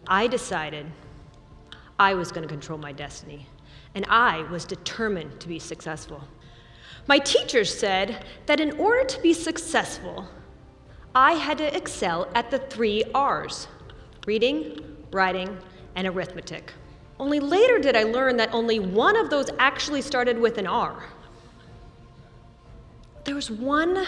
I decided I was going to control my destiny, and I was determined to be successful. My teachers said that in order to be successful, I had to excel at the 3 R's: reading, writing, and arithmetic. Only later did I learn that only one of those actually started with an R. There was one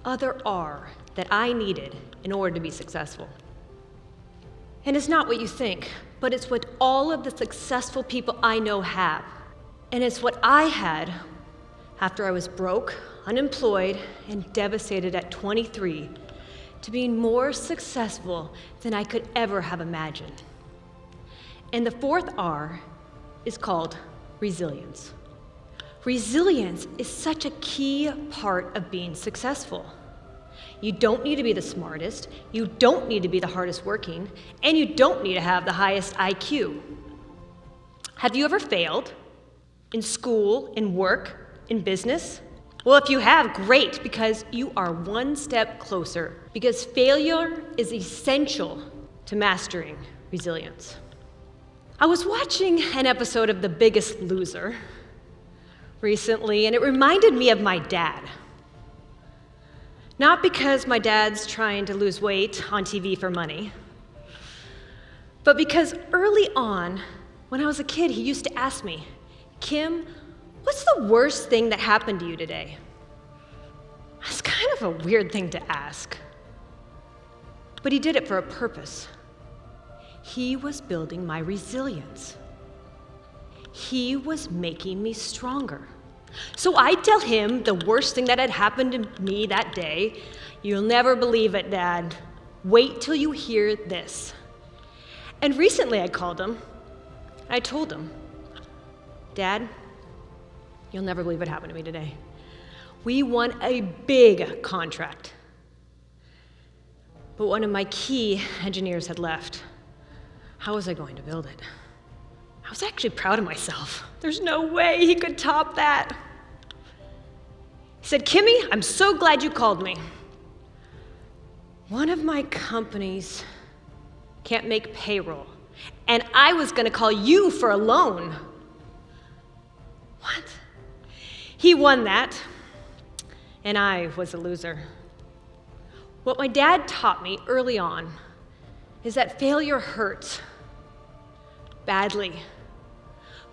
other R that I needed in order to be successful. And it's not what you think, but it's what all of the successful people I know have. And it's what I had after I was broke, unemployed, and devastated at 23 to being more successful than I could ever have imagined. And the 4th R is called resilience. Resilience is such a key part of being successful. You don't need to be the smartest, you don't need to be the hardest working, and you don't need to have the highest IQ. Have you ever failed? In school, in work, in business? Well, if you have, great, because you are one step closer, because failure is essential to mastering resilience. I was watching an episode of The Biggest Loser recently, and it reminded me of my dad. Not because my dad's trying to lose weight on TV for money, but because early on, when I was a kid, he used to ask me, "Kim, what's the worst thing that happened to you today?" That's kind of a weird thing to ask. But he did it for a purpose. He was building my resilience. He was making me stronger. So I'd tell him the worst thing that had happened to me that day. "You'll never believe it, Dad. Wait till you hear this." And recently I called him. I told him, "Dad, you'll never believe what happened to me today. We won a big contract, but one of my key engineers had left. How was I going to build it?" I was actually proud of myself. There's no way he could top that. He said, "Kimmy, I'm so glad you called me. One of my companies can't make payroll, and I was going to call you for a loan." What? He won that, and I was a loser. What my dad taught me early on is that failure hurts badly.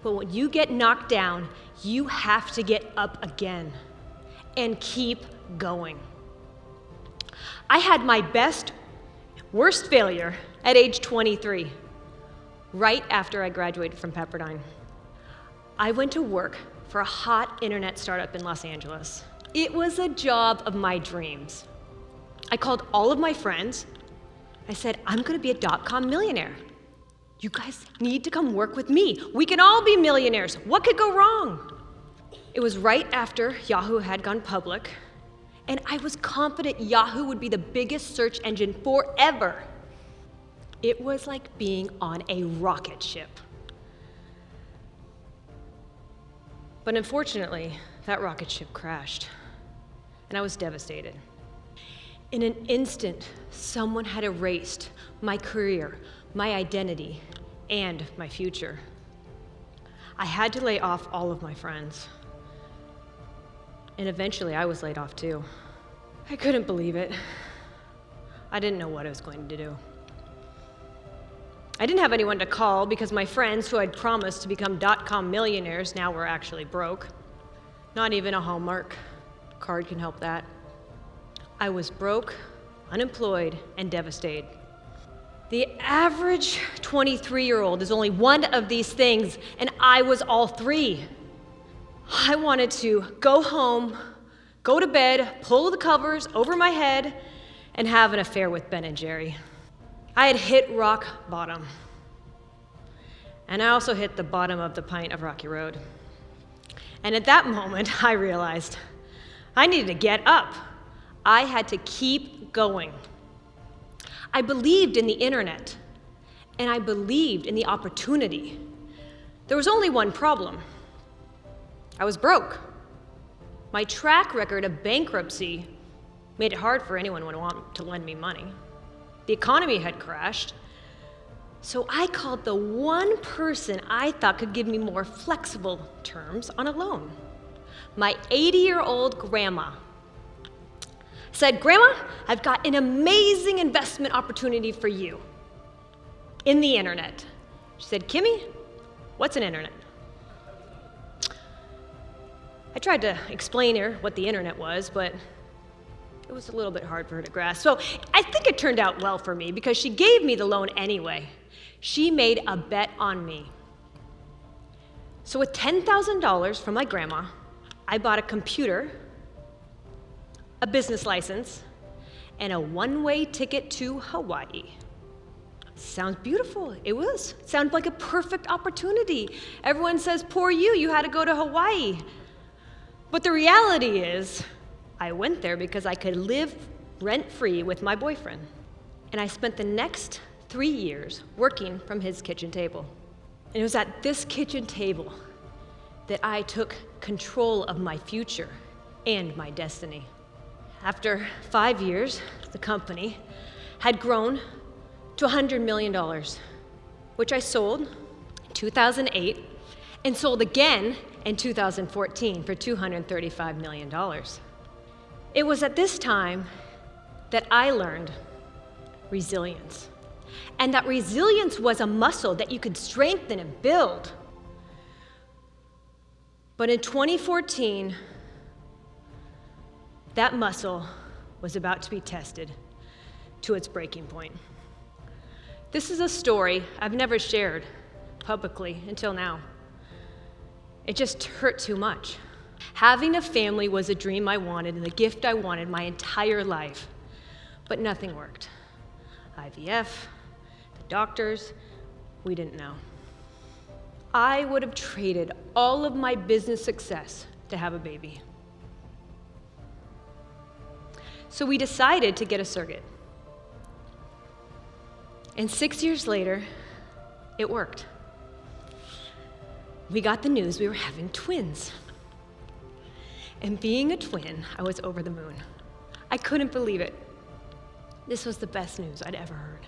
But when you get knocked down, you have to get up again and keep going. I had my worst failure at age 23, right after I graduated from Pepperdine. I went to work for a hot internet startup in Los Angeles. It was a job of my dreams. I called all of my friends. I said, "I'm gonna be a .com millionaire. You guys need to come work with me. We can all be millionaires. What could go wrong?" It was right after Yahoo had gone public, and I was confident Yahoo would be the biggest search engine forever. It was like being on a rocket ship. But unfortunately, that rocket ship crashed, and I was devastated. In an instant, someone had erased my career, my identity, and my future. I had to lay off all of my friends. And eventually I was laid off too. I couldn't believe it. I didn't know what I was going to do. I didn't have anyone to call because my friends who I'd promised to become .com millionaires now were actually broke. Not even a Hallmark card can help that. I was broke, unemployed, and devastated. The average 23-year-old is only one of these things, and I was all 3. I wanted to go home, go to bed, pull the covers over my head, and have an affair with Ben and Jerry. I had hit rock bottom. And I also hit the bottom of the pint of Rocky Road. And at that moment, I realized I needed to get up. I had to keep going. I believed in the internet, and I believed in the opportunity. There was only one problem. I was broke. My track record of bankruptcy made it hard for anyone who wanted to lend me money. The economy had crashed. So I called the one person I thought could give me more flexible terms on a loan. My 80-year-old grandma. I said, "Grandma, I've got an amazing investment opportunity for you in the internet." She said, "Kimmy, what's an internet?" I tried to explain her what the internet was, but it was a little bit hard for her to grasp. So I think it turned out well for me because she gave me the loan anyway. She made a bet on me. So with $10,000 from my grandma, I bought a computer, a business license, and a one-way ticket to Hawaii. Sounds beautiful. It was. It sounded like a perfect opportunity. Everyone says, "Poor you, you had to go to Hawaii." But the reality is, I went there because I could live rent-free with my boyfriend. And I spent the next 3 years working from his kitchen table. And it was at this kitchen table that I took control of my future and my destiny. After 5 years, the company had grown to $100 million, which I sold in 2008 and sold again in 2014 for $235 million. It was at this time that I learned resilience. And that resilience was a muscle that you could strengthen and build. But in 2014, that muscle was about to be tested to its breaking point. This is a story I've never shared publicly until now. It just hurt too much. Having a family was a dream I wanted and a gift I wanted my entire life, but nothing worked. IVF, the doctors, we didn't know. I would have traded all of my business success to have a baby. So we decided to get a surrogate. And 6 years later, it worked. We got the news we were having twins. And being a twin, I was over the moon. I couldn't believe it. This was the best news I'd ever heard.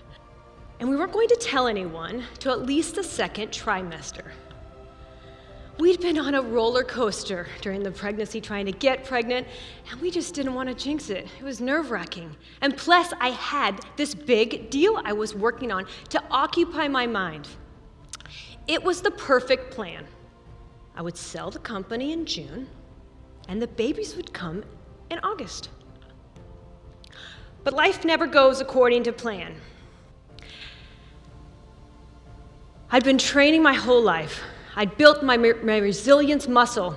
And we weren't going to tell anyone till at least the second trimester. We'd been on a roller coaster during the pregnancy trying to get pregnant, and we just didn't want to jinx it. It was nerve-wracking. And plus, I had this big deal I was working on to occupy my mind. It was the perfect plan. I would sell the company in June, and the babies would come in August. But life never goes according to plan. I'd been training my whole life. I'd built my resilience muscle.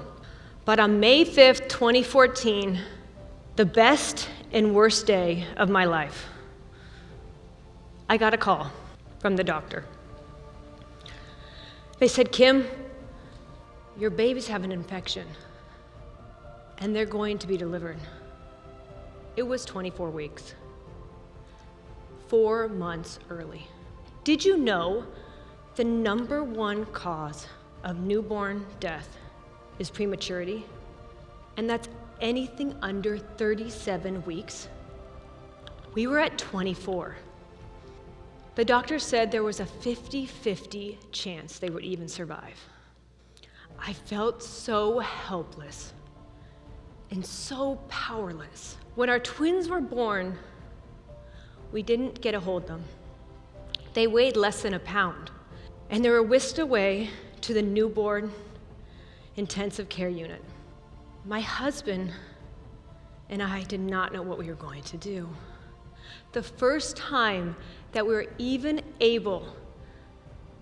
But on May 5th, 2014, the best and worst day of my life, I got a call from the doctor. They said, "Kim, your babies have an infection, and they're going to be delivered." It was 24 weeks, 4 months early. Did you know the #1 cause of newborn death is prematurity? And that's anything under 37 weeks. We were at 24. The doctor said there was a 50-50 chance they would even survive. I felt so helpless and so powerless. When our twins were born, we didn't get to hold them. They weighed less than a pound, and they were whisked away to the newborn intensive care unit. My husband and I did not know what we were going to do. The first time that we were even able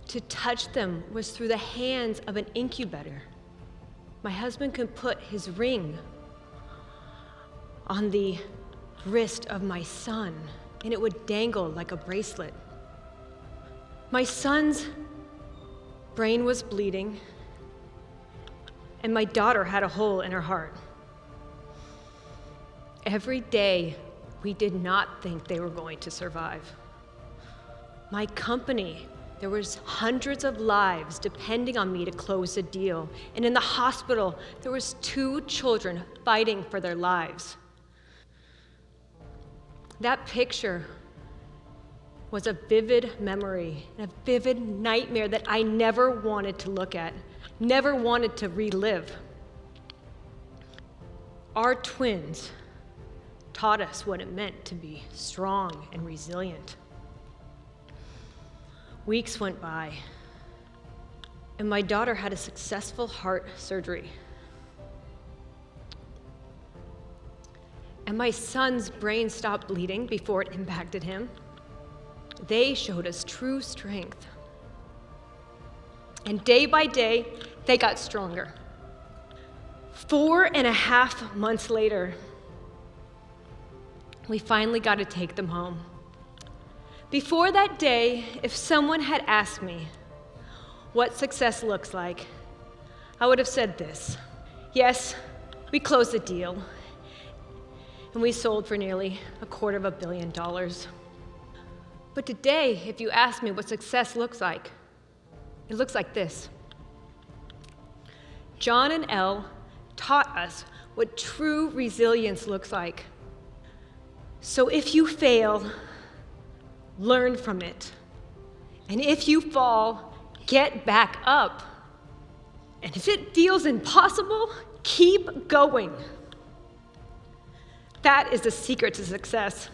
to touch them was through the hands of an incubator. My husband could put his ring on the wrist of my son, and it would dangle like a bracelet. My son's brain was bleeding, and my daughter had a hole in her heart. Every day, we did not think they were going to survive. My company, there was hundreds of lives depending on me to close the deal. And in the hospital, there was 2 children fighting for their lives. That picture was a vivid memory and a vivid nightmare that I never wanted to look at, never wanted to relive. Our twins taught us what it meant to be strong and resilient. Weeks went by, and my daughter had a successful heart surgery. And my son's brain stopped bleeding before it impacted him. They showed us true strength. And day by day, they got stronger. 4.5 months later, we finally got to take them home. Before that day, if someone had asked me what success looks like, I would have said this: yes, we closed the deal, and we sold for nearly $250 million. But today, if you ask me what success looks like, it looks like this. John and Elle taught us what true resilience looks like. So if you fail, learn from it. And if you fall, get back up. And if it feels impossible, keep going. That is the secret to success.